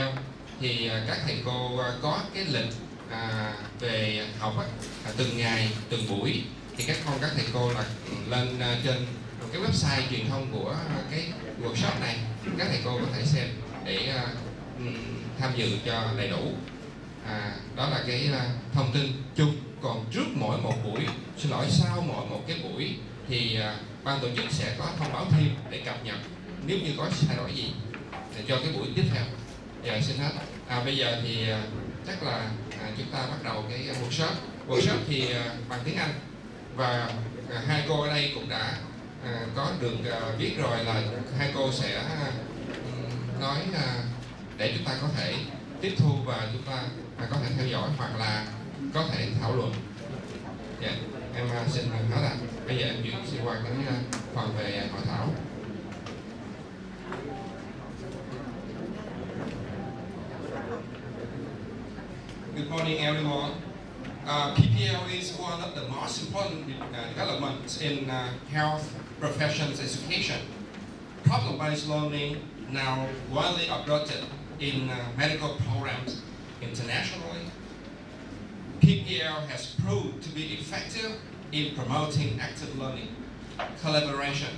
PBL thì các thầy cô có cái lịch về học từng ngày, từng buổi. Thì các thầy cô là lên trên cái website truyền thông của cái workshop này, các thầy cô có thể xem để tham dự cho đầy đủ. Đó là cái thông tin chung. Còn trước mỗi một buổi, sau mỗi một cái buổi thì ban tổ chức sẽ có thông báo thêm để cập nhật nếu như có thay đổi gì để cho cái buổi tiếp theo. Giờ xin hết. Bây giờ thì chắc là chúng ta bắt đầu cái workshop. Workshop thì bằng tiếng Anh, và hai cô ở đây cũng đã có được viết rồi, là hai cô sẽ nói để chúng ta có thể tiếp thu và chúng ta có thể theo dõi hoặc là có thể thảo luận. Em xin nói là bây giờ em chuyển qua cái phần về hội thảo. Good morning, everyone. PBL is one of the most important developments in health professions education. Problem-based learning now widely adopted in medical programs internationally. PBL has proved to be effective in promoting active learning, collaboration,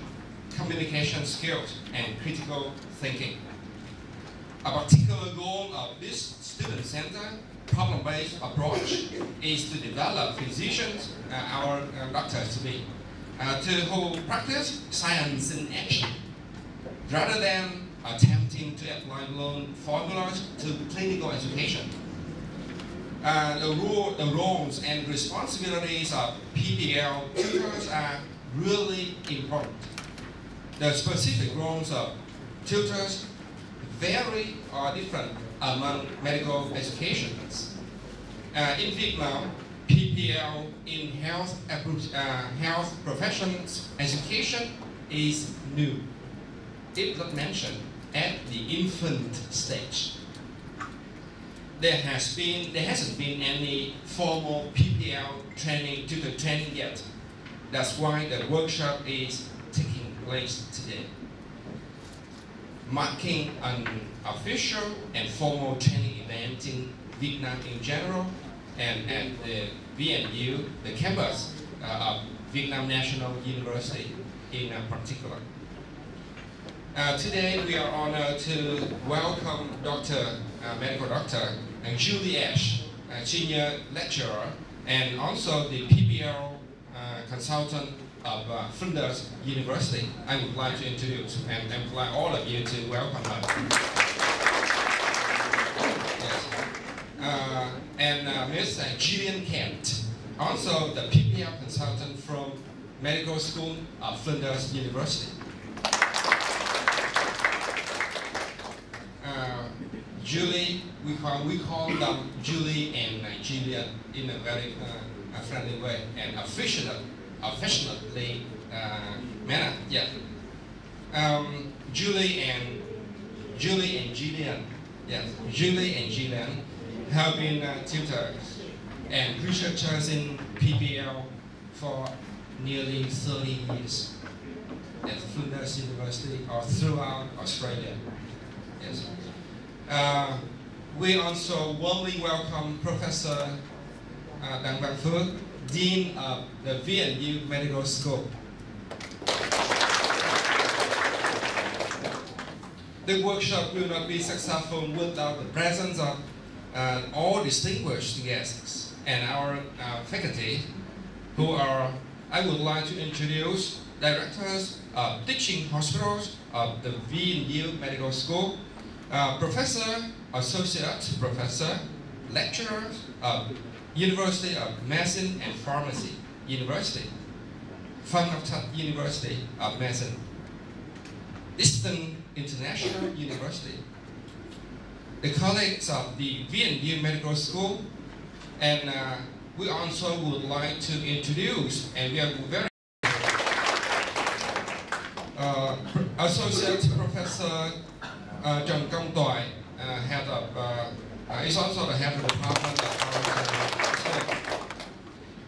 communication skills, and critical thinking. A particular goal of this student-centered, problem-based approach is to develop physicians, our doctors to be, who practice science in action, rather than attempting to apply learned formulas to clinical education. The roles and responsibilities of PBL tutors are really important. The specific roles of tutors vary or different among medical educations. In Vietnam, PBL in health professions education is new. It was mentioned at the infant stage. There hasn't been any formal PBL tutor training yet. That's why the workshop is taking place today, marking an official and formal training event in Vietnam in general, and at the VNU, the campus of Vietnam National University in particular. Today we are honored to welcome medical doctor Julie Ash, senior lecturer, and also the PBL consultant of Flinders University. I would like to introduce and invite all of you to welcome her. Yes. And Ms. Gillian Kent, also the PBL consultant from Medical School of Flinders University. Julie, we call them Julie and Gillian in a very friendly way and affectionately manner. Yeah. Julie and Gillian. Yes. Julie and Gillian have been tutors and researchers in PBL for nearly 30 years at Flinders University or throughout Australia. Yes. We also warmly welcome Professor Đặng Văn Phước, Dean of the VNU Medical School. The workshop will not be successful without the presence of all distinguished guests and our faculty, who are, I would like to introduce, directors of teaching hospitals of the VNU Medical School, professor, associate professor, lecturers of University of Medicine and Pharmacy University, Phương Pháp University of Medicine, Eastern International University, the colleagues of the VNU Medical School, and we also would like to introduce, and we are very Associate Professor Trần Công Toại, head of, is also the head of the department of school.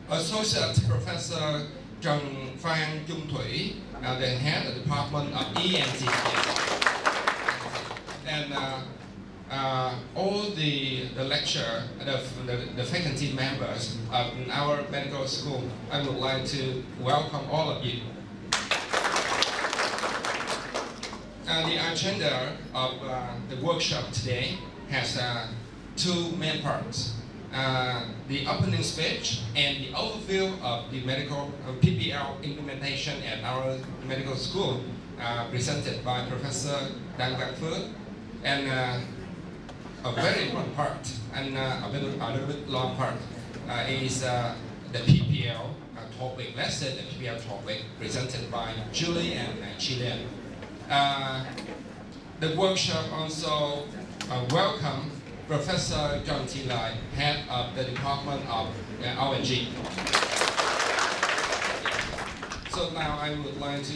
Associate Professor Trần Phan Trung Thủy, the head of the department of ENT. And all the lecturer, the faculty members of our medical school, I would like to welcome all of you. The agenda of the workshop today has two main parts. The opening speech and the overview of the medical PBL implementation at our medical school, presented by Professor Đặng Văn Phước, and a very important part and a little bit long part is the PBL topic, lesson, the PBL topic presented by Julie and Chilean. The workshop also welcome Professor John T. Lai, head of the Department of R&G. So now I would like to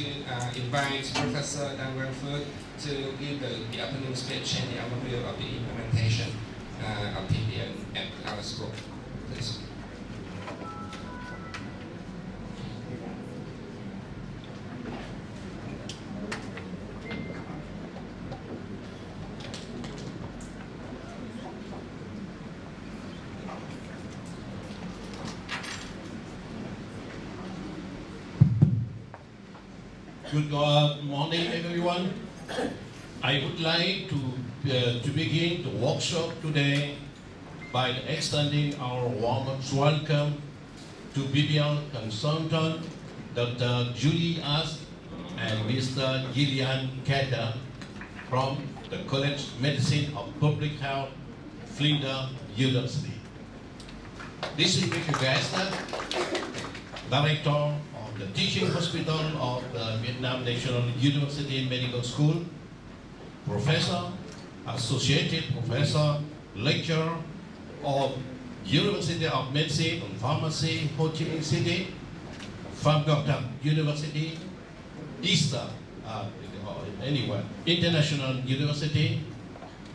invite Professor Đặng Văn Phước to give the opening speech and the overview of the implementation of PBL at our school. Please. Good morning, everyone. I would like to begin the workshop today by extending our warmest welcome to PBL consultant Dr. Julie As and Mr. Gillian Kata from the College of Medicine of Public Health, Flinders University. This is Mr. Gasta, Director of the Teaching Hospital of the Vietnam National University Medical School, Professor, Associated Professor, Lecturer of University of Medicine and Pharmacy, Ho Chi Minh City, Pham Ngoc Thap University, Easter, anyway, International University,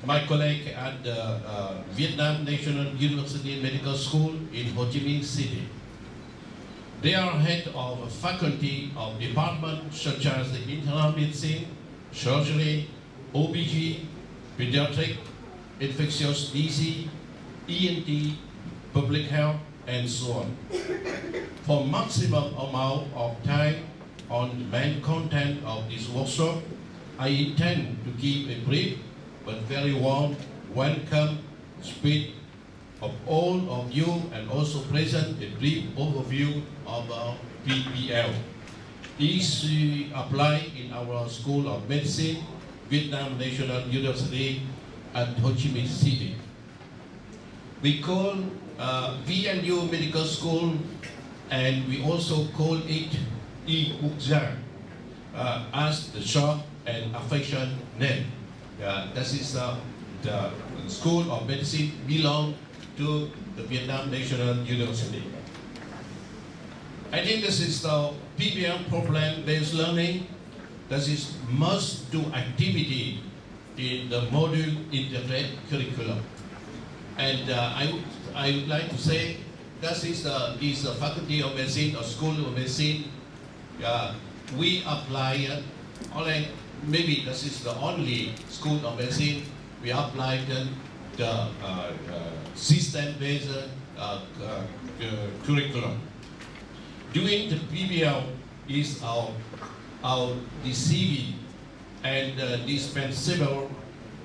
my colleague at the Vietnam National University Medical School in Ho Chi Minh City. They are head of a faculty of departments such as the internal medicine, surgery, OBG, pediatric, infectious disease, ENT, public health, and so on. For maximum amount of time on the main content of this workshop, I intend to give a brief but very warm welcome speech of all of you and also present a brief overview of our PBL. This apply in our School of Medicine, Vietnam National University at Ho Chi Minh City. We call VNU Medical School, and we also call it Y Quốc gia as the short and affectionate name. This is the School of Medicine belong to the Vietnam National University. I think this is the PBL problem-based learning. This is must-do activity in the module integrated curriculum. And I would like to say this is the Faculty of Medicine or School of Medicine. We apply only, maybe this is the only School of Medicine we apply the system-based curriculum. Doing the PBL is our CV and dispensable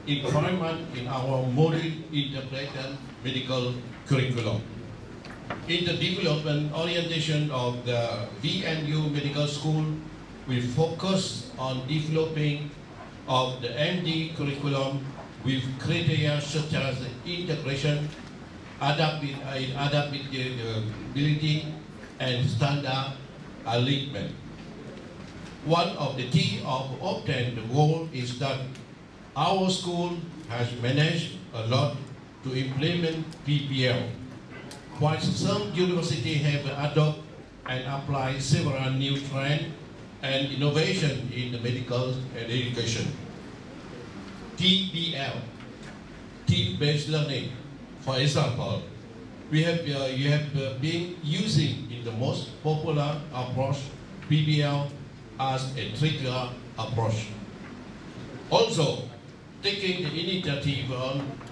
requirement in our module integrated medical curriculum. In the development orientation of the VNU Medical School, we focus on developing of the MD curriculum with criteria such as integration, adaptability, and standard alignment. One of the key of obtaining the goal is that our school has managed a lot to implement PBL, while some universities have adopted and applied several new trends and innovation in the medical education. TBL, team-based learning, for example, you have been using in the most popular approach, PBL, as a trigger approach. Also, taking the initiative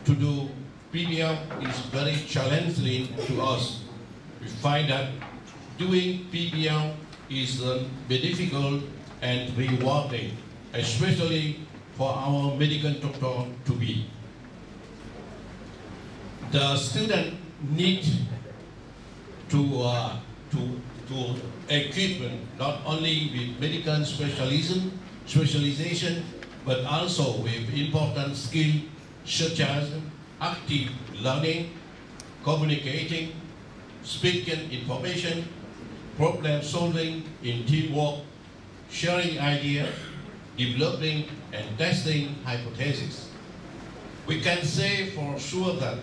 to do PBL is very challenging to us. We find that doing PBL is very difficult and rewarding, especially for our medical doctor to be. The student need to equip not only with medical specialization, but also with important skills such as active learning, communicating, speaking information, problem solving in teamwork, sharing ideas, developing and testing hypotheses. We can say for sure that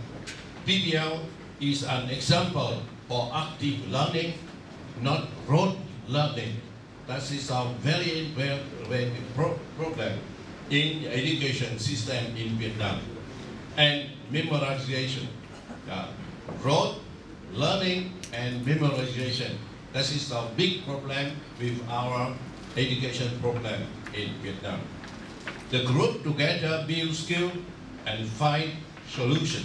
PBL is an example for active learning, not rote learning. That is a very problem in the education system in Vietnam. And memorization, rote learning and memorization. That is a big problem with our education problem in Vietnam. The group together build skill and find solution.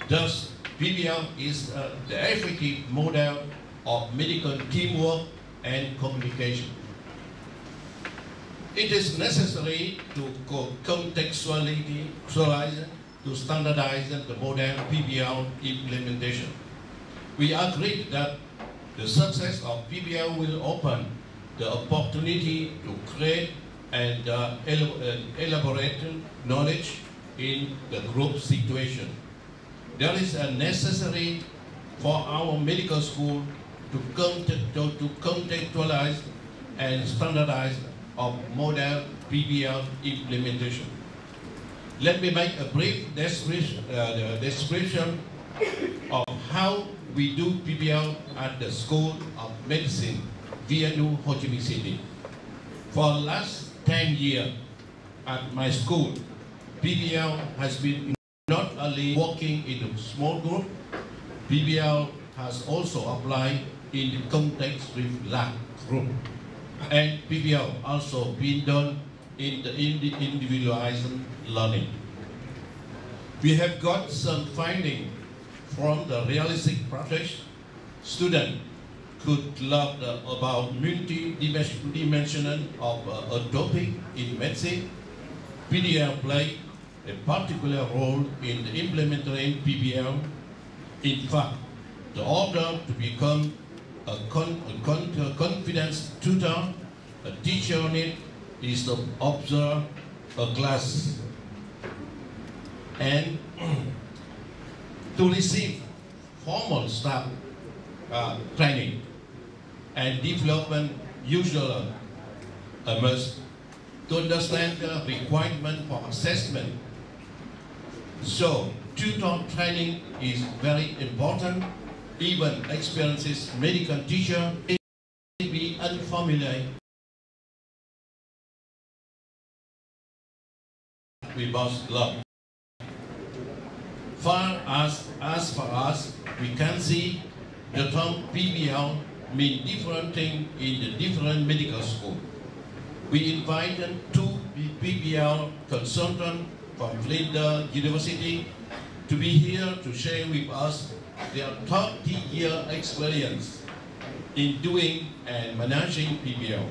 Thus, PBL is the effective model of medical teamwork and communication. It is necessary to contextualize, to standardize the model PBL implementation. We agree that the success of PBL will open the opportunity to create and elaborate knowledge in the group situation. There is a necessary for our medical school to contextualize and standardize of model PBL implementation. Let me make a brief description of how we do PBL at the School of Medicine, VNU Ho Chi Minh City. For the last 10 years at my school, PBL has been not only working in a small group, PBL has also applied in the context with large group. And PBL also been done in the individualized learning. We have got some findings from the realistic practice. Students could learn about multi-dimensional of a topic in medicine. PBL play a particular role in the implementing PBL. In fact, the order to become a confidence tutor, a teacher need is to observe a class and to receive formal staff training and development usually a must to understand the requirement for assessment. So tutor training is very important. Even experienced medical teacher may be unfamiliar we must learn. As far as we can see, the term PBL means different things in the different medical schools. We invited 2 PBL consultants from Flinders University to be here to share with us their 30-year experience in doing and managing PBL.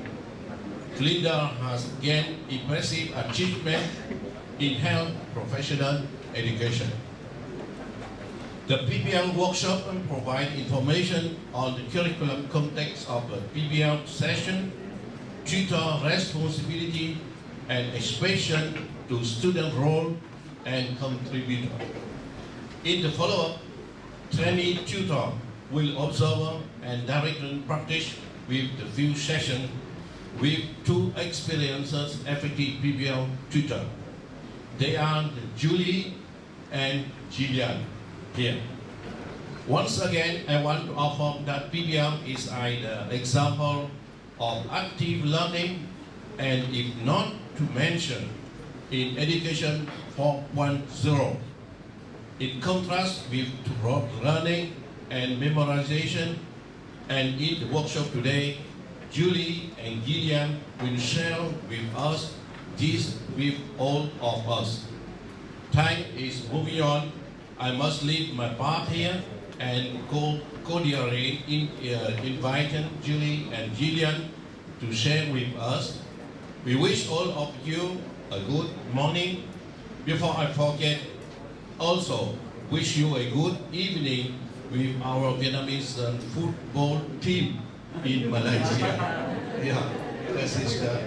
Flinders has gained impressive achievement in health professional education. The PBL workshop provides information on the curriculum context of the PBL session, tutor responsibility, and expression to student role and contributor. In the follow-up, trainee tutor will observe and direct practice with the few sessions with 2 experienced effective PBL tutors. They are Julie and Gillian here. Once again, I want to affirm that PBL is an example of active learning, and if not to mention, in education 4.0. In contrast with rote learning and memorization, and in the workshop today, Julie and Gillian will share with us this with all of us. Time is moving on. I must leave my part here and cordially invite Julie and Gillian to share with us. We wish all of you a good morning. Before I forget, also wish you a good evening with our Vietnamese football team in Malaysia. Yeah, this is the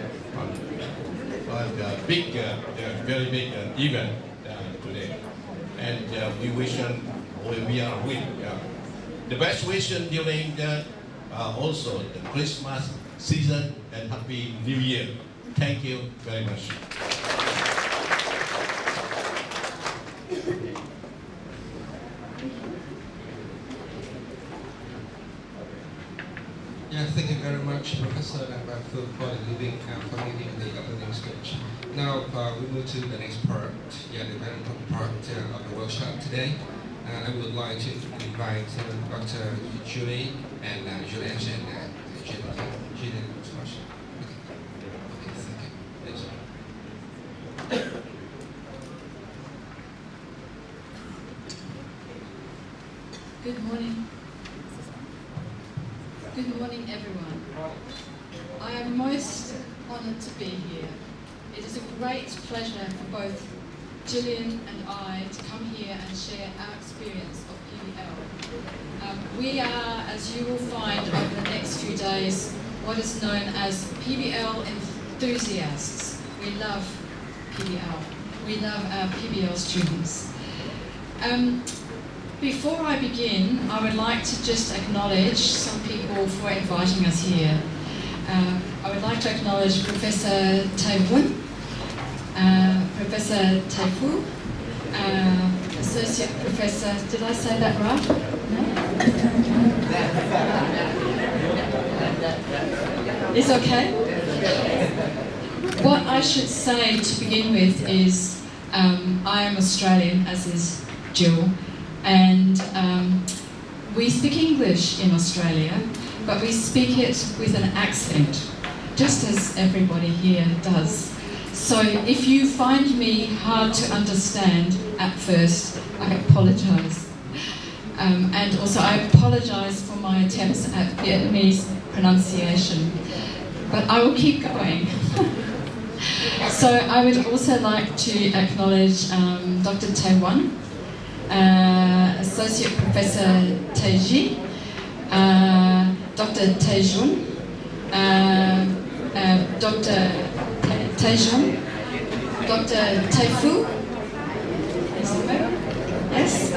big, very big event today, and we wish we are winning. The best wishes during also the Christmas season and Happy New Year. Thank you very much. Yeah, thank you very much, Professor Phil, for leading the opening speech. Now we move to the next part, the very important part of the workshop today. I would like to invite Dr. Julie and Julian and Julian. Good morning. Good morning, everyone. I am most honoured to be here. It is a great pleasure for both Gillian and I to come here and share our experience of PBL. We are, as you will find over the next few days, what is known as PBL enthusiasts. We love PBL. We love our PBL students. Before I begin, I would like to just acknowledge some people for inviting us here. I would like to acknowledge Professor Tai Wun, Professor Tai Fu, Associate Professor, did I say that right? No? It's okay? What I should say to begin with is I am Australian, as is Jill, and we speak English in Australia, but we speak it with an accent, just as everybody here does. So if you find me hard to understand at first, I apologise. And also I apologise for my attempts at Vietnamese pronunciation, but I will keep going. So I would also like to acknowledge Dr. Tai Wan, Associate Professor Tai Ji, Dr. Tai Jun, Dr. Tai Jun, Dr. Tai Fu, yes,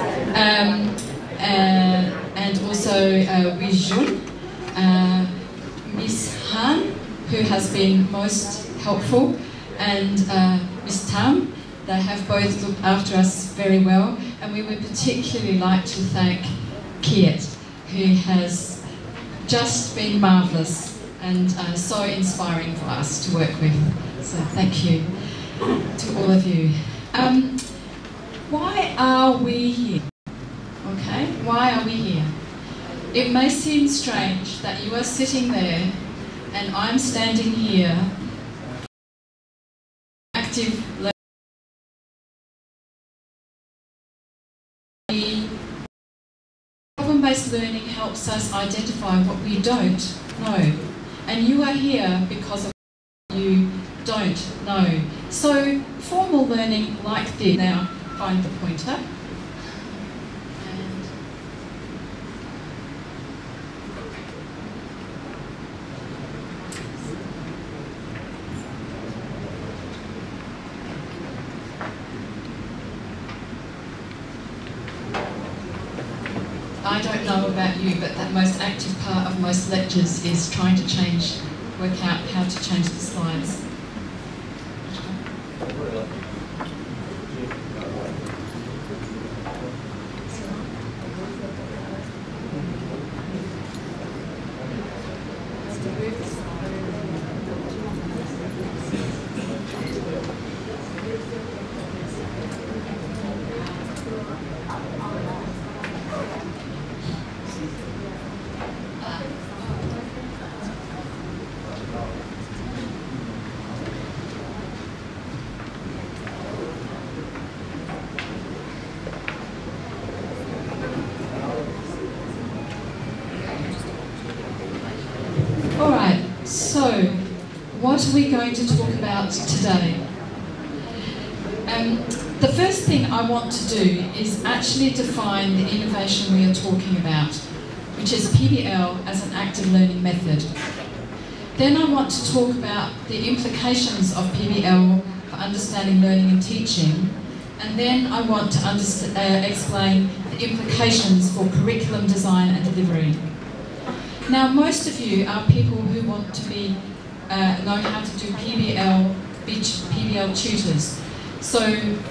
and also Wei Jun, Miss Han, who has been most helpful, and Miss Tam. They have both looked after us very well, and we would particularly like to thank Kiet, who has just been marvellous and so inspiring for us to work with. So thank you to all of you. Why are we here? Okay, why are we here? It may seem strange that you are sitting there and I'm standing here, active. Problem-based learning helps us identify what we don't know, and you are here because of what you don't know. So formal learning like this, now find the pointer, and I don't know about you, but that most active part of most lectures is trying to work out how to change the slides. what are we going to talk about today? The first thing I want to do is actually define the innovation we are talking about, which is PBL as an active learning method. Then I want to talk about the implications of PBL for understanding learning and teaching, and then I want to explain the implications for curriculum design and delivery. Now, most of you are people who want to know how to do PBL tutors. So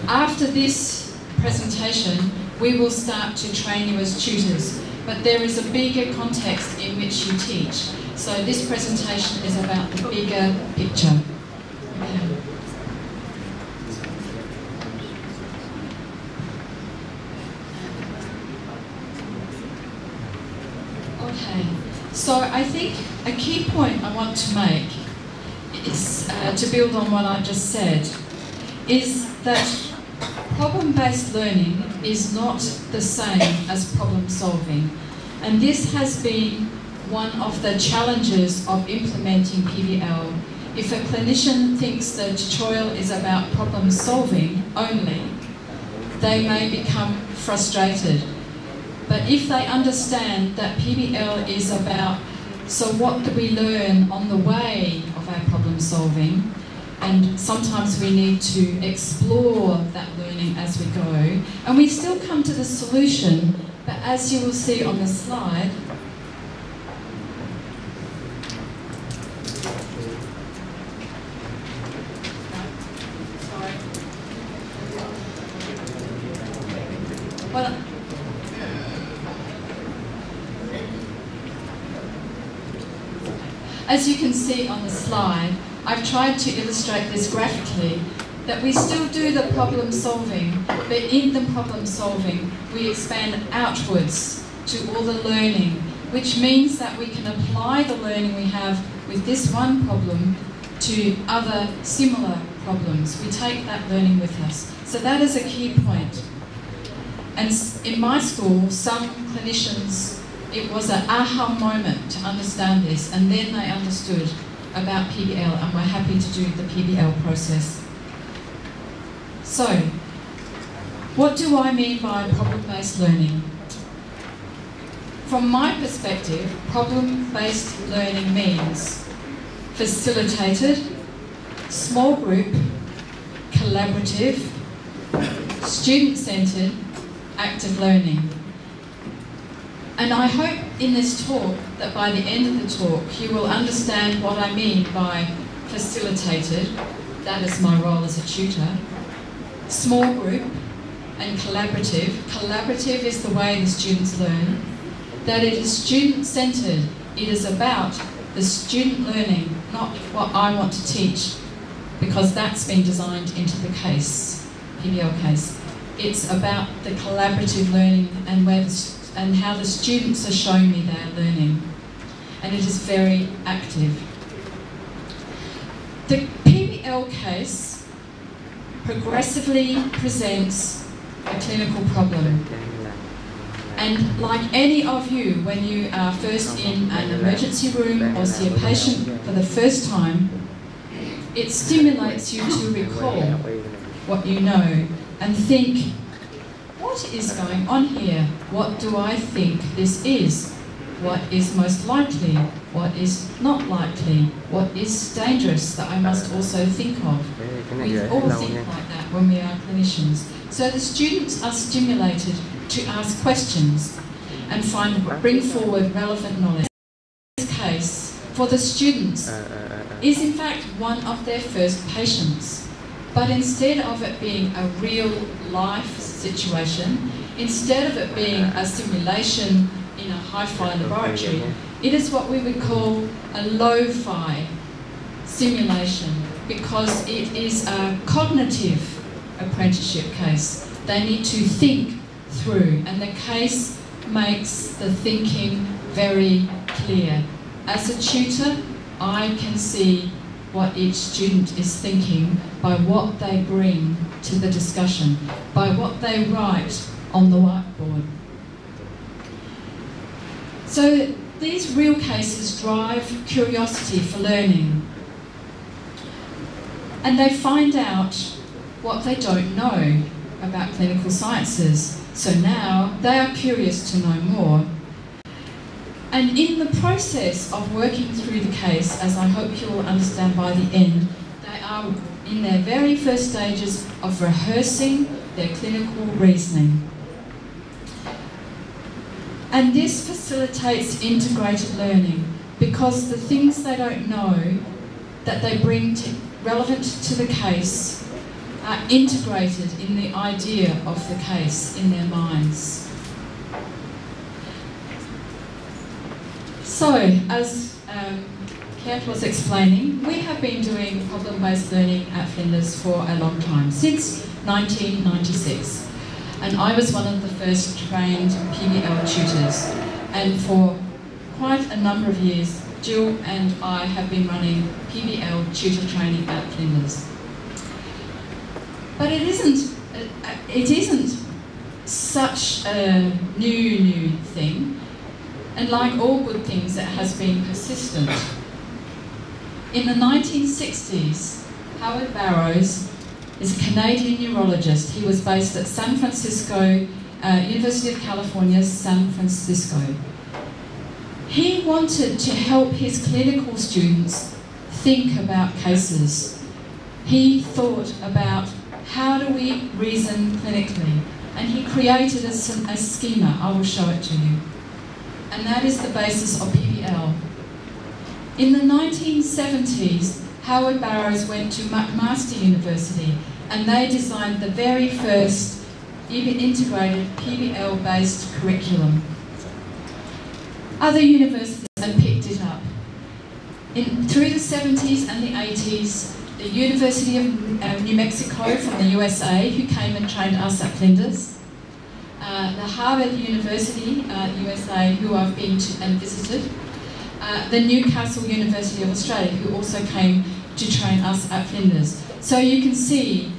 after this presentation, we will start to train you as tutors, but there is a bigger context in which you teach. So this presentation is about the bigger picture. Okay, so I think a key point I want to make is, to build on what I just said, is that problem-based learning is not the same as problem solving. And this has been one of the challenges of implementing PBL. If a clinician thinks that tutorial is about problem solving only, they may become frustrated. But if they understand that PBL is about, so what do we learn on the way of our problem solving, and sometimes we need to explore that learning as we go, and we still come to the solution, but as you will see on the slide, as you can see on the slide, I've tried to illustrate this graphically, that we still do the problem solving, but in the problem solving, we expand outwards to all the learning, which means that we can apply the learning we have with this one problem to other similar problems. We take that learning with us. So that is a key point. And in my school, some clinicians, it was an aha moment to understand this, and then they understood about PBL and were happy to do the PBL process. So, what do I mean by problem-based learning? From my perspective, problem-based learning means facilitated, small group, collaborative, student-centred, active learning. And I hope in this talk that by the end of the talk you will understand what I mean by facilitated, that is my role as a tutor, small group, and collaborative. Collaborative is the way the students learn, that it is student-centred, it is about the student learning, not what I want to teach, because that's been designed into the case, PBL case. It's about the collaborative learning and how the students are showing me their learning. And it is very active. The PBL case progressively presents a clinical problem. And like any of you, when you are first in an emergency room or see a patient for the first time, it stimulates you to recall what you know and think, what is going on here? What do I think this is? What is most likely? What is not likely? What is dangerous that I must also think of? We all think like that when we are clinicians. So the students are stimulated to ask questions and bring forward relevant knowledge. This case, for the students, is in fact one of their first patients. But instead of it being a real life situation, instead of it being a simulation in a hi-fi laboratory, it is what we would call a low-fi simulation, because it is a cognitive apprenticeship case. They need to think through, and the case makes the thinking very clear. As a tutor, I can see what each student is thinking by what they bring to the discussion, by what they write on the whiteboard. So these real cases drive curiosity for learning. And they find out what they don't know about clinical sciences. So now they are curious to know more. And in the process of working through the case, as I hope you will understand by the end, they are in their very first stages of rehearsing their clinical reasoning. And this facilitates integrated learning because the things they don't know that they bring relevant to the case are integrated in the idea of the case in their minds. So, as Kurt was explaining, we have been doing problem-based learning at Flinders for a long time, since 1996. And I was one of the first trained PBL tutors. And for quite a number of years, Jill and I have been running PBL tutor training at Flinders. But it isn't such a new thing. And like all good things, it has been persistent. In the 1960s, Howard Barrows is a Canadian neurologist. He was based at San Francisco, University of California, San Francisco. He wanted to help his clinical students think about cases. He thought about how do we reason clinically, and he created a schema. I will show it to you. And that is the basis of PBL. In the 1970s, Howard Barrows went to McMaster University and they designed the very first integrated PBL-based curriculum. Other universities have picked it up. Through the 70s and the 80s, the University of New Mexico from the USA, who came and trained us at Flinders, the Harvard University, USA, who I've been to and visited, the Newcastle University of Australia, who also came to train us at Flinders. So you can see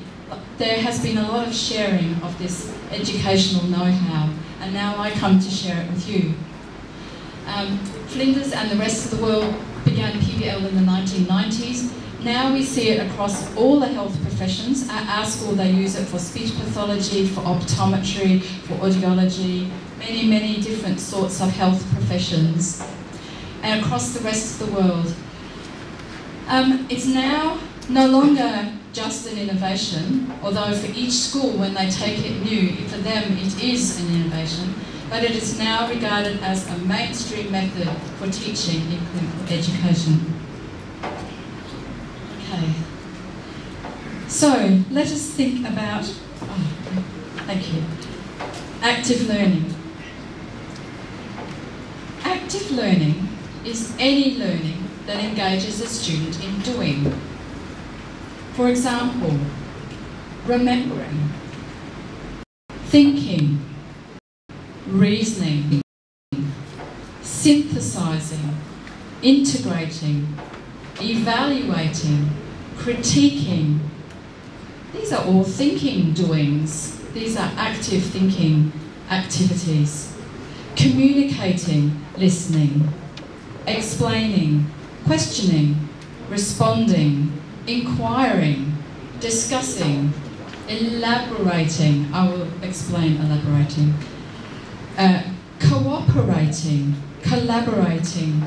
there has been a lot of sharing of this educational know-how, and now I come to share it with you. Flinders and the rest of the world began PBL in the 1990s. Now we see it across all the health professions. At our school they use it for speech pathology, for optometry, for audiology, many different sorts of health professions, and across the rest of the world. It's now no longer just an innovation, although for each school when they take it new, for them it is an innovation, but it is now regarded as a mainstream method for teaching in clinical education. Okay, so let us think about, thank you, active learning. Active learning is any learning that engages a student in doing. For example, remembering, thinking, reasoning, synthesizing, integrating, evaluating, critiquing. These are all thinking doings. These are active thinking activities. Communicating, listening, explaining, questioning, responding, inquiring, discussing, elaborating. I will explain elaborating. Cooperating, collaborating,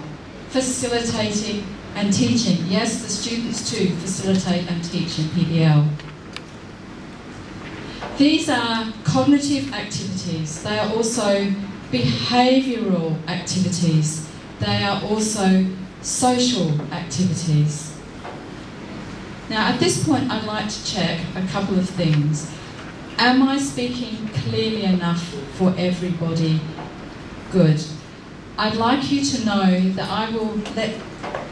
facilitating and teaching. Yes, the students too facilitate and teach in PBL. These are cognitive activities. They are also behavioural activities. They are also social activities. Now at this point I'd like to check a couple of things. Am I speaking clearly enough for everybody? Good. I'd like you to know that I will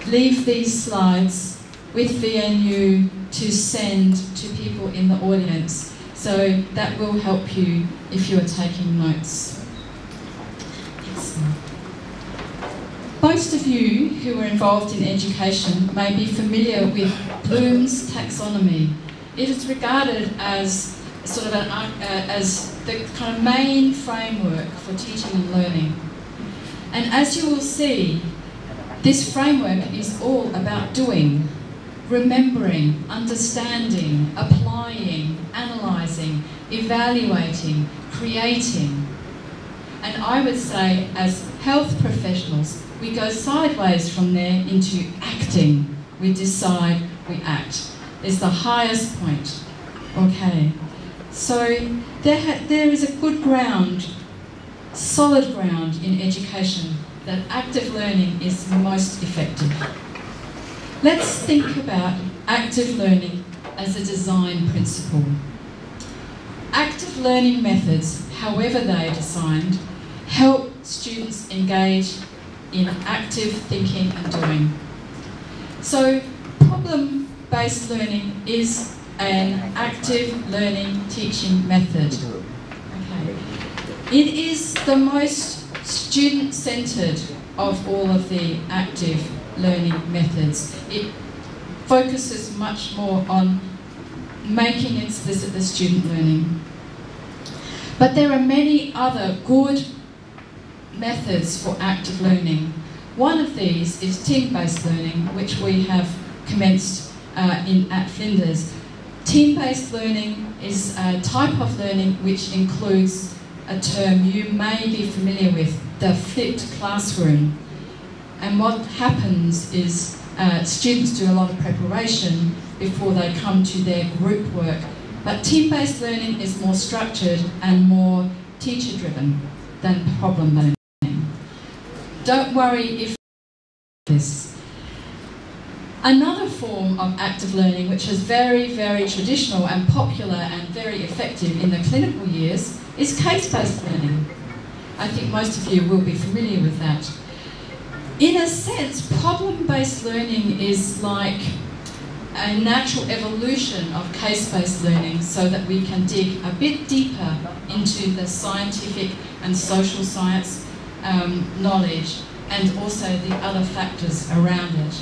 leave these slides with VNU to send to people in the audience. So that will help you if you are taking notes. Most of you who are involved in education may be familiar with Bloom's taxonomy. It is regarded as sort of as the kind of main framework for teaching and learning. And as you will see, this framework is all about doing. remembering, understanding, applying, analysing, evaluating, creating. And I would say, as health professionals, we go sideways from there into acting. We decide, we act. It's the highest point. Okay. So there is a good ground, solid ground in education that active learning is most effective. Let's think about active learning as a design principle. Active learning methods, however they are designed, help students engage in active thinking and doing. So problem-based learning is an active learning teaching method. Okay. It is the most student-centred of all of the active learning methods. It focuses much more on making explicit the student learning. But there are many other good methods for active learning. One of these is team-based learning, which we have commenced at Flinders. Team-based learning is a type of learning which includes a term you may be familiar with, the flipped classroom. And what happens is students do a lot of preparation before they come to their group work. But team-based learning is more structured and more teacher-driven than problem learning. Don't worry if this. Another form of active learning, which is very, very traditional and popular and very effective in the clinical years, is case-based learning. I think most of you will be familiar with that. In a sense, problem-based learning is like a natural evolution of case-based learning so that we can dig a bit deeper into the scientific and social science knowledge and also the other factors around it.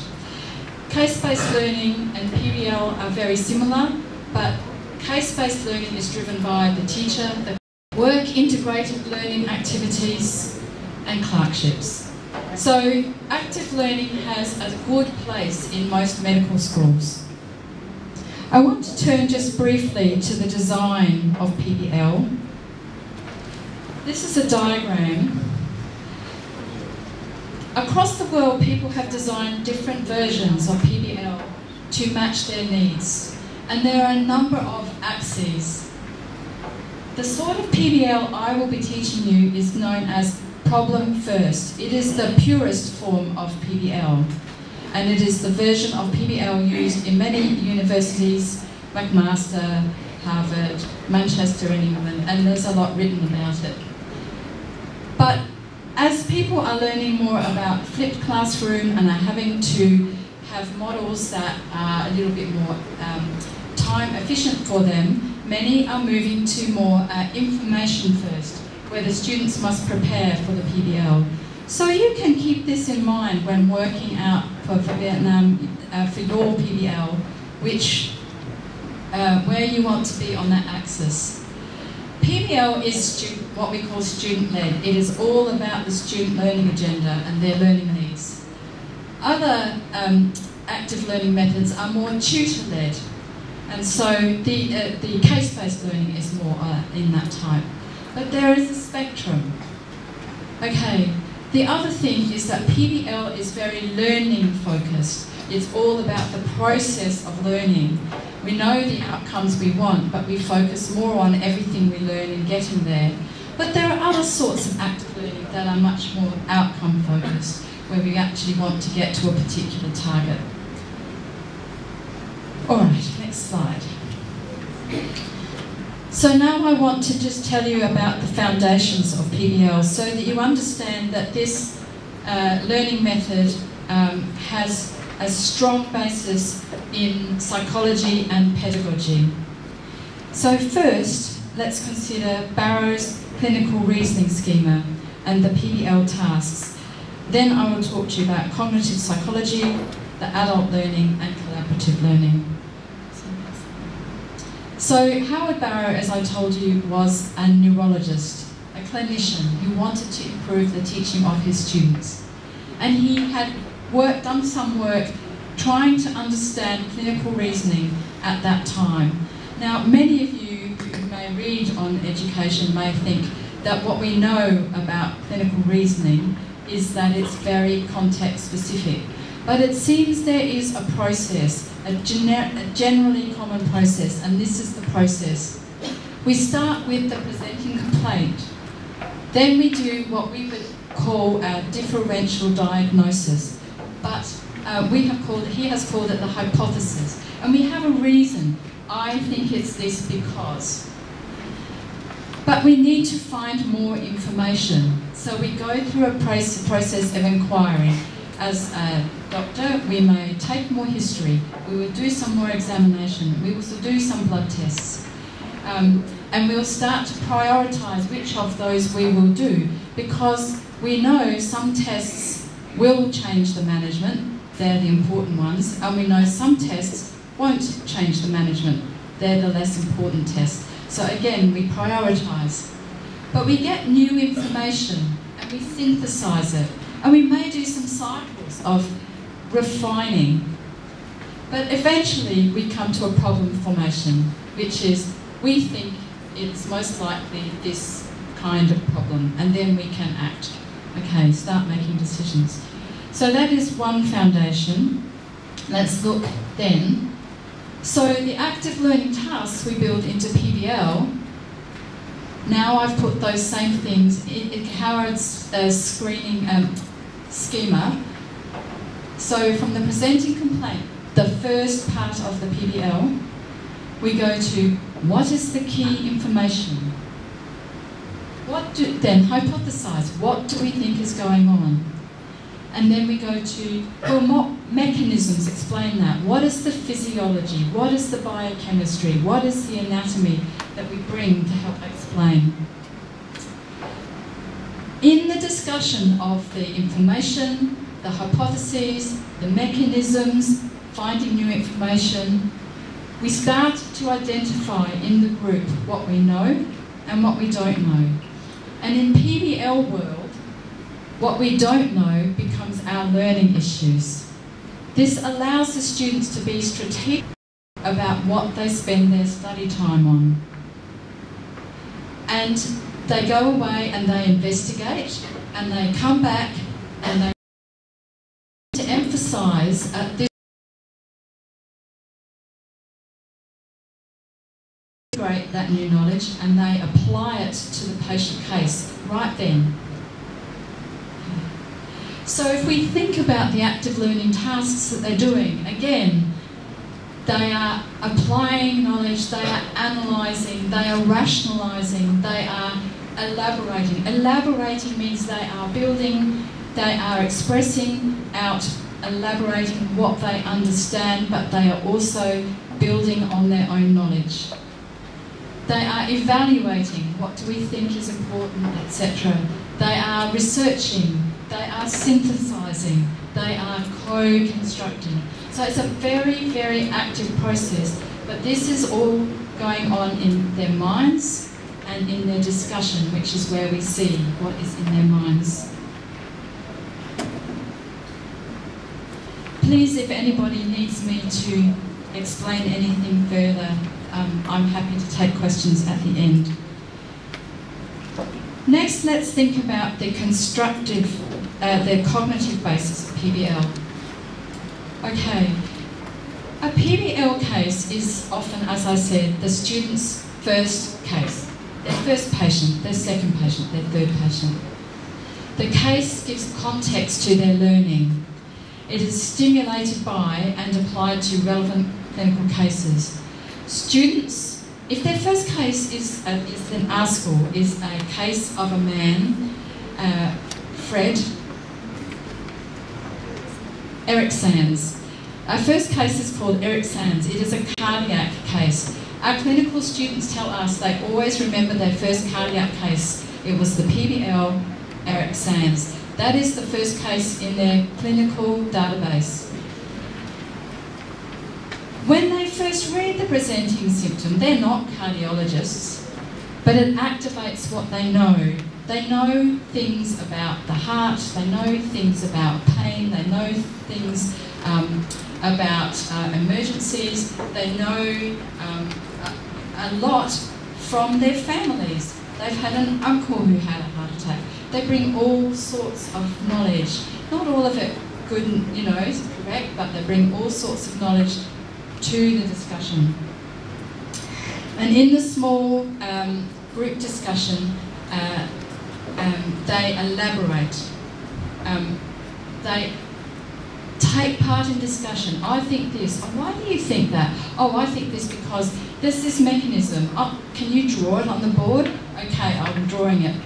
Case-based learning and PBL are very similar, but case-based learning is driven by the teacher, the work-integrated learning activities and clerkships. So active learning has a good place in most medical schools. I want to turn just briefly to the design of PBL. This is a diagram. Across the world, people have designed different versions of PBL to match their needs. And there are a number of axes. The sort of PBL I will be teaching you is known as problem first. It is the purest form of PBL. And it is the version of PBL used in many universities, McMaster, Harvard, Manchester in England, and there's a lot written about it. But as people are learning more about flipped classroom and are having to have models that are a little bit more time efficient for them, many are moving to more information first, where the students must prepare for the PBL. So you can keep this in mind when working out for Vietnam, for your PBL, where you want to be on that axis. PBL is what we call student-led. It is all about the student learning agenda and their learning needs. Other active learning methods are more tutor-led, and so the case-based learning is more in that type. But there is a spectrum. Okay, the other thing is that PBL is very learning-focused. It's all about the process of learning. We know the outcomes we want, but we focus more on everything we learn in getting there. But there are other sorts of active learning that are much more outcome-focused, where we actually want to get to a particular target. All right, next slide. So now I want to just tell you about the foundations of PBL so that you understand that this learning method has a strong basis in psychology and pedagogy. So first, let's consider Barrow's clinical reasoning schema and the PBL tasks. Then I will talk to you about cognitive psychology, the adult learning and collaborative learning. So Howard Barrow, as I told you, was a neurologist, a clinician who wanted to improve the teaching of his students. And he had done some work trying to understand clinical reasoning at that time. Now, many of you who may read on education may think that what we know about clinical reasoning is that it's very context specific. But it seems there is a process, a generally common process, and this is the process. We start with the presenting complaint. Then we do what we would call a differential diagnosis, but he has called it the hypothesis. And we have a reason. I think it's this because. But we need to find more information. So we go through a process of inquiry. As a doctor, we may take more history, we will do some more examination, we will do some blood tests, and we'll start to prioritise which of those we will do, because we know some tests will change the management, they're the important ones, and we know some tests won't change the management, they're the less important tests. So again, we prioritise. But we get new information and we synthesise it. And we may do some cycles of refining. But eventually we come to a problem formation, which is we think it's most likely this kind of problem, and then we can act. Okay, start making decisions. So that is one foundation. Let's look then. So the active learning tasks we build into PBL. Now I've put those same things in Howard's screening schema. So from the presenting complaint, the first part of the PBL, we go to what is the key information? Then hypothesize, what do we think is going on? And then we go to, well, what mechanisms explain that? What is the physiology? What is the biochemistry? What is the anatomy that we bring to help explain? In the discussion of the information, the hypotheses, the mechanisms, finding new information, we start to identify in the group what we know and what we don't know. And in PBL world, what we don't know becomes our learning issues. This allows the students to be strategic about what they spend their study time on. And they go away and they investigate, and they come back and they to emphasise this integrate that new knowledge, and they apply it to the patient case right then. So if we think about the active learning tasks that they're doing, again, they are applying knowledge, they are analysing, they are rationalising, they are elaborating. Elaborating means they are building, they are expressing out, elaborating what they understand, but they are also building on their own knowledge. They are evaluating, what do we think is important, etc. They are researching, they are synthesising, they are co-constructing. So it's a very, very active process, but this is all going on in their minds and in their discussion, which is where we see what is in their minds. Please, if anybody needs me to explain anything further, I'm happy to take questions at the end. Next, let's think about the constructive, the cognitive basis of PBL. Okay, a PBL case is often, as I said, the student's first case, their first patient, their second patient, their third patient. The case gives context to their learning. It is stimulated by and applied to relevant clinical cases. Students, if their first case is in our school, is a case of a man, Fred Eric Sands. Our first case is called Eric Sands. It is a cardiac case. Our clinical students tell us they always remember their first cardiac case. It was the PBL Eric Sands. That is the first case in their clinical database. When they first read the presenting symptom, they're not cardiologists, but it activates what they know. They know things about the heart, they know things about pain, they know things about emergencies. They know a lot from their families. They've had an uncle who had a heart attack. They bring all sorts of knowledge. Not all of it good, correct, but they bring all sorts of knowledge to the discussion. And in the small group discussion, they elaborate. They take part in discussion. I think this. Oh, why do you think that? Oh, I think this because there's this mechanism. Oh, can you draw it on the board? Okay, I'm drawing it.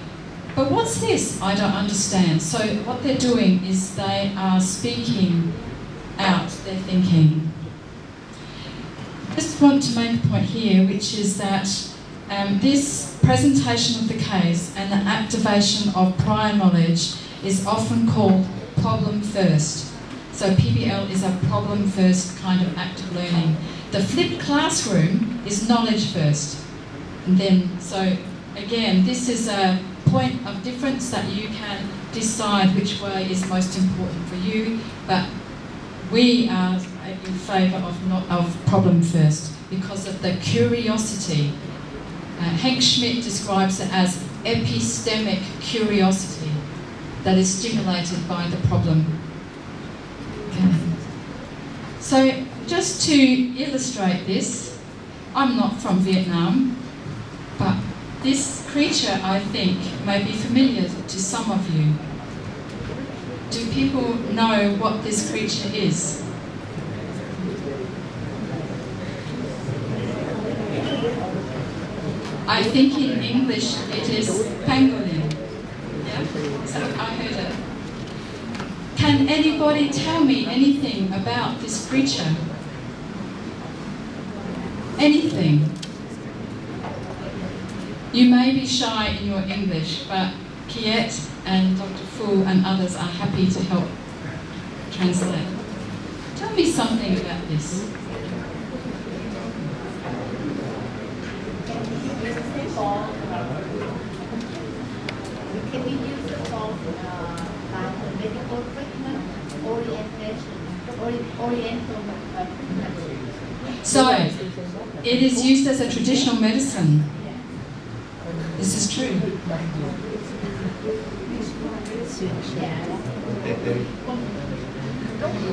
But what's this? I don't understand. So what they're doing is they are speaking out their thinking. I just want to make a point here, which is that this presentation of the case and the activation of prior knowledge is often called problem first. So PBL is a problem first kind of active learning. The flipped classroom is knowledge first. And then, so again, this is a point of difference that you can decide which way is most important for you, but we are in favour of problem first because of the curiosity. Hank Schmidt describes it as epistemic curiosity that is stimulated by the problem. Okay. So just to illustrate this, I'm not from Vietnam, but this creature, I think, may be familiar to some of you. Do people know what this creature is? I think in English it is pangolin. Yeah? So I heard it. Can anybody tell me anything about this creature? Anything? You may be shy in your English, but Kiet and Dr. Fu and others are happy to help translate. Tell me something about this. Can we use the for medical treatment, oriental treatment? So, it is used as a traditional medicine. This is true.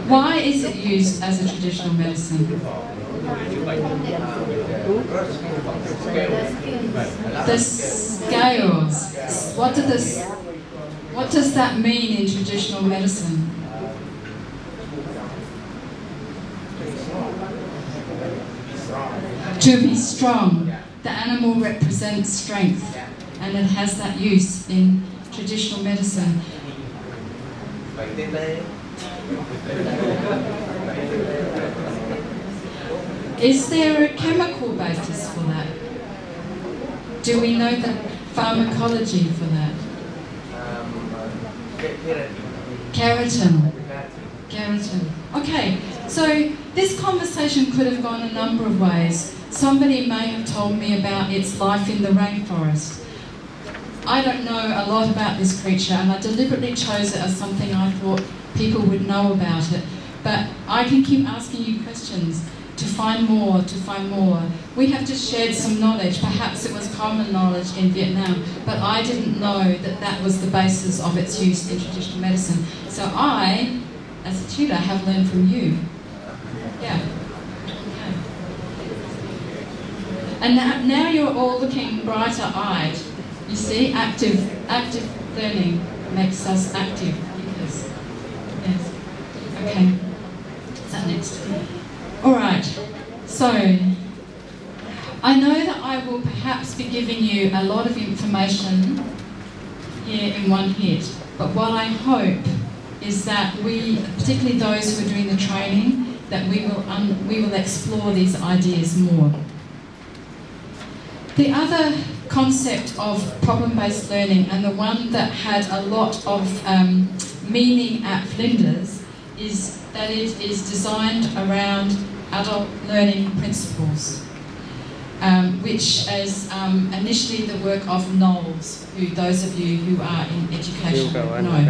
Why is it used as a traditional medicine? The scales. What does that mean in traditional medicine? To be strong. The animal represents strength, and it has that use in traditional medicine. Is there a chemical basis for that? Do we know the pharmacology for that? Keratin. Keratin. Okay, so this conversation could have gone a number of ways. Somebody may have told me about its life in the rainforest. I don't know a lot about this creature, and I deliberately chose it as something I thought people would know about it. But I can keep asking you questions to find more, to find more. We have just shared some knowledge. Perhaps it was common knowledge in Vietnam, but I didn't know that that was the basis of its use in traditional medicine. So I, as a tutor, have learned from you. Yeah. Okay. And now you're all looking brighter-eyed. You see, active learning makes us active. Because, yes. Okay. What's that next? All right. So, I know that I will perhaps be giving you a lot of information here in one hit, but what I hope is that we, particularly those who are doing the training, that we will explore these ideas more. The other concept of problem-based learning, and the one that had a lot of meaning at Flinders, is that it is designed around adult learning principles. which is initially the work of Knowles, who those of you who are in education know.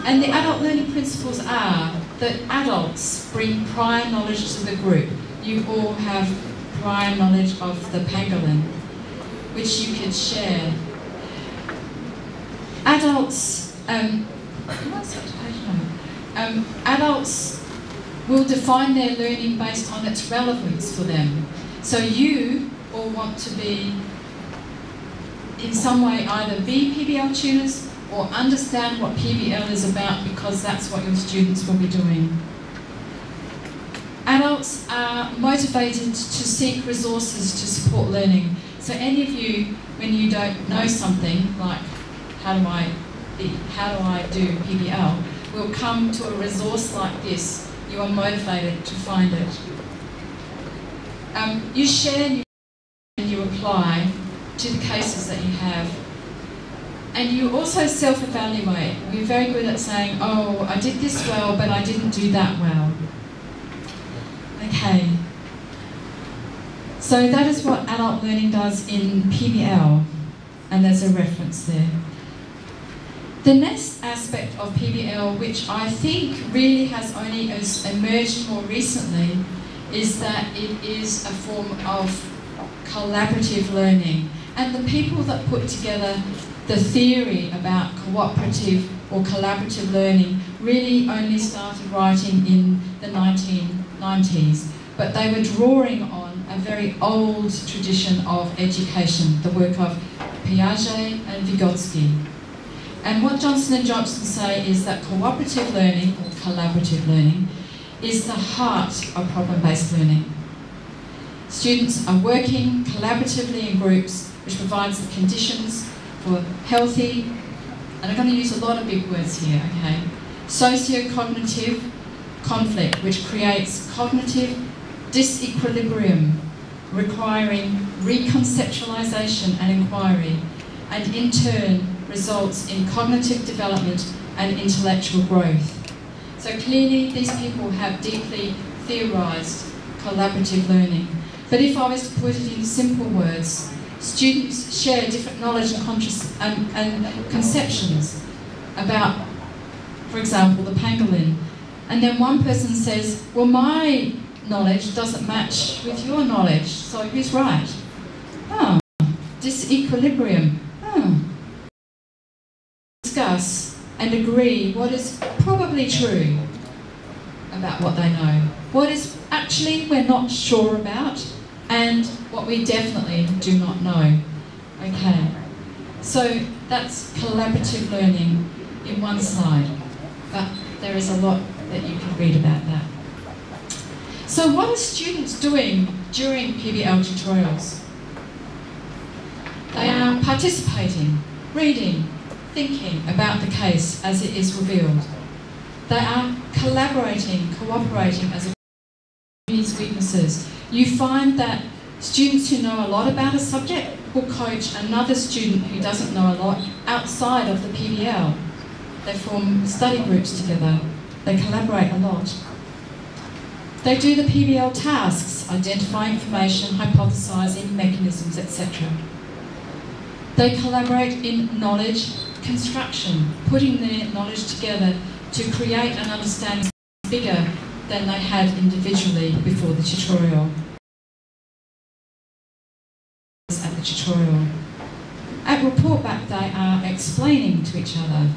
And the adult learning principles are that adults bring prior knowledge to the group. You all have prior knowledge of the pangolin, which you could share. Adults, adults will define their learning based on its relevance for them. So you all want to be, in some way, either be PBL tutors or understand what PBL is about, because that's what your students will be doing. Adults are motivated to seek resources to support learning. So any of you, when you don't know something, like how do I do PBL, will come to a resource like this. You are motivated to find it. You share and you apply to the cases that you have. And you also self-evaluate. We're very good at saying, oh, I did this well, but I didn't do that well. Okay. So that is what adult learning does in PBL, and there's a reference there. The next aspect of PBL, which I think really has only emerged more recently, is that it is a form of collaborative learning. And the people that put together the theory about cooperative or collaborative learning really only started writing in the 1990s. But they were drawing on a very old tradition of education, the work of Piaget and Vygotsky. And what Johnson & Johnson say is that cooperative learning, or collaborative learning, is the heart of problem-based learning. Students are working collaboratively in groups, which provides the conditions for healthy, and I'm going to use a lot of big words here, okay, socio-cognitive conflict, which creates cognitive disequilibrium, requiring reconceptualization and inquiry, and in turn results in cognitive development and intellectual growth. So clearly these people have deeply theorized collaborative learning. But if I was to put it in simple words, students share different knowledge and conceptions about, for example, the pangolin. And then one person says, well, my knowledge doesn't match with your knowledge, so who's right? Oh, disequilibrium. Oh. Discuss and agree what is probably true about what they know, what is actually we're not sure about, and what we definitely do not know. Okay, so that's collaborative learning in one slide, but there is a lot that you can read about that. So what are students doing during PBL tutorials? They are participating, reading, thinking about the case as it is revealed. They are collaborating, cooperating as a community's weaknesses. You find that students who know a lot about a subject will coach another student who doesn't know a lot outside of the PBL. They form study groups together. They collaborate a lot. They do the PBL tasks, identify information, hypothesising, mechanisms, etc. They collaborate in knowledge construction, putting their knowledge together to create an understanding bigger than they had individually before the tutorial. At the tutorial. At report back, they are explaining to each other,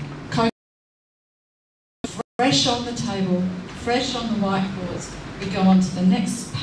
fresh on the table, fresh on the whiteboards. We go on to the next